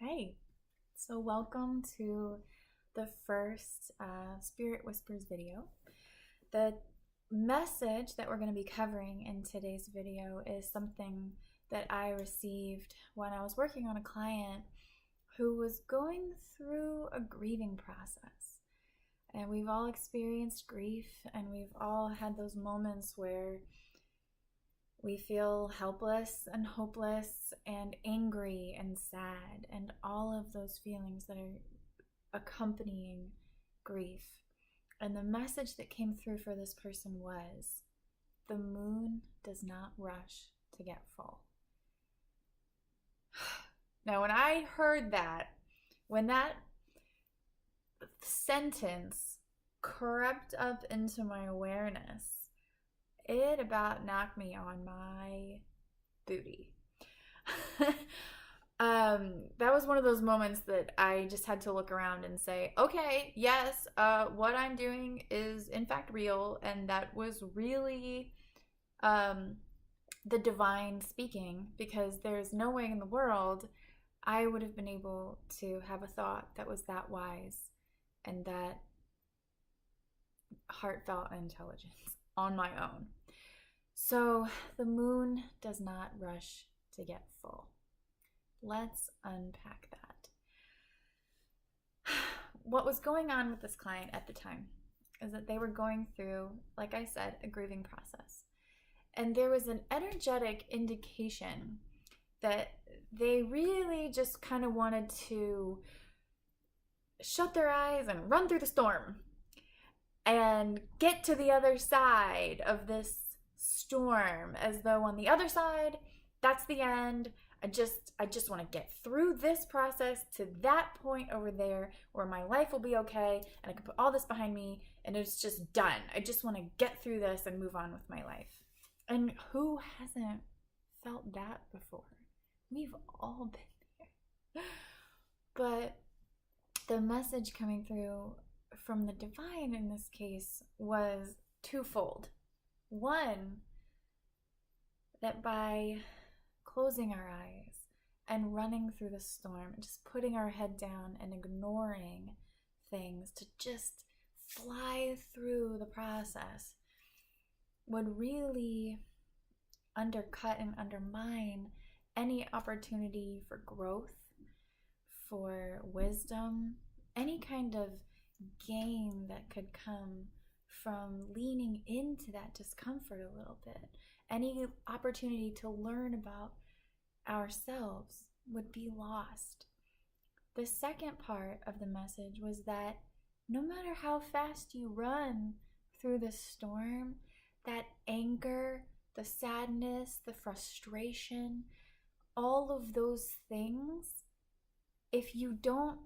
Hey, so welcome to the first Spirit Whispers video. The message that we're going to be covering in today's video is something that I received when I was working on a client who was going through a grieving process. And we've all experienced grief, and we've all had those moments where we feel helpless and hopeless and angry and sad and all of those feelings that are accompanying grief. And the message that came through for this person was, the moon does not rush to get full. Now, when I heard that, when that sentence crept up into my awareness, it about knocked me on my booty. That was one of those moments that I just had to look around and say, okay, yes, what I'm doing is in fact real, and that was really the divine speaking, because there's no way in the world I would have been able to have a thought that was that wise and that heartfelt intelligence on my own. So the moon does not rush to get full. Let's unpack that. What was going on with this client at the time is that they were going through, like I said, a grieving process. And there was an energetic indication that they really just kind of wanted to shut their eyes and run through the storm and get to the other side of this storm, as though on the other side, that's the end. I just want to get through this process to that point over there where my life will be okay and I can put all this behind me and it's just done. I just want to get through this and move on with my life. And who hasn't felt that before? We've all been there. But the message coming through from the divine in this case was twofold. One, that by closing our eyes and running through the storm, just putting our head down and ignoring things to just fly through the process, would really undercut and undermine any opportunity for growth, for wisdom, any kind of gain that could come from leaning into that discomfort a little bit. Any opportunity to learn about ourselves would be lost. The second part of the message was that no matter how fast you run through the storm, that anger, the sadness, the frustration, all of those things, if you don't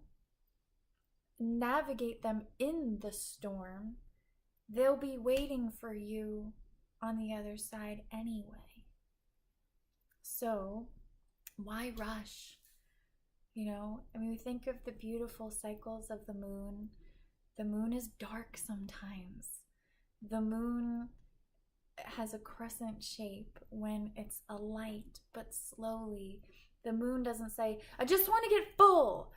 navigate them in the storm, they'll be waiting for you on the other side anyway. So why rush? We think of the beautiful cycles of the moon. The moon is dark sometimes. The moon has a crescent shape when it's a light, but slowly. The moon doesn't say, I just want to get full,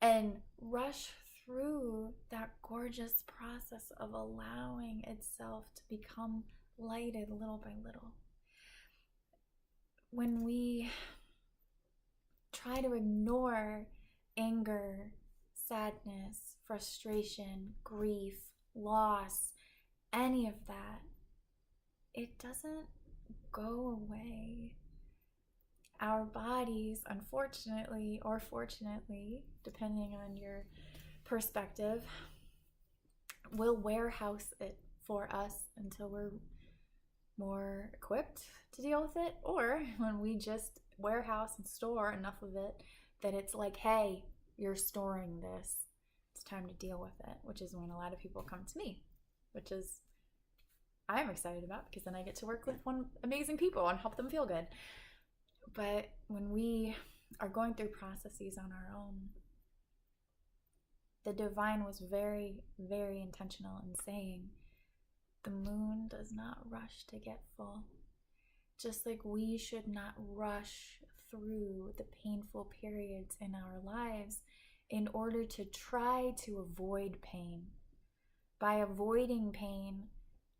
and rush through that gorgeous process of allowing itself to become lighted little by little. When we try to ignore anger, sadness, frustration, grief, loss, any of that, it doesn't go away. Our bodies, unfortunately or fortunately, depending on your perspective, will warehouse it for us until we're more equipped to deal with it, or when we just warehouse and store enough of it that it's like, hey, you're storing this, it's time to deal with it, which is when a lot of people come to me, which is I'm excited about, because then I get to work with amazing people and help them feel good. But when we are going through processes on our own, the divine was very, very intentional in saying, the moon does not rush to get full. Just like we should not rush through the painful periods in our lives in order to try to avoid pain. By avoiding pain,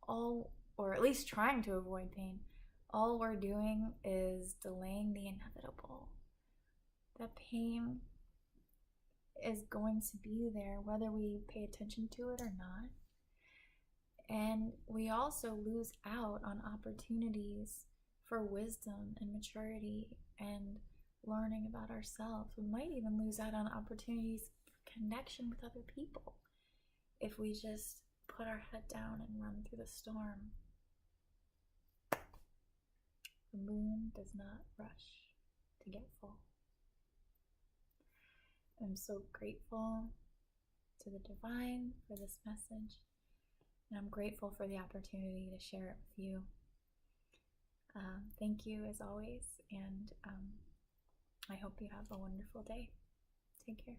or at least trying to avoid pain, all we're doing is delaying the inevitable. The pain is going to be there whether we pay attention to it or not. And we also lose out on opportunities for wisdom and maturity and learning about ourselves. We might even lose out on opportunities for connection with other people if we just put our head down and run through the storm. The moon does not rush to get full. I'm so grateful to the divine for this message, and I'm grateful for the opportunity to share it with you. Thank you as always, and I hope you have a wonderful day. Take care.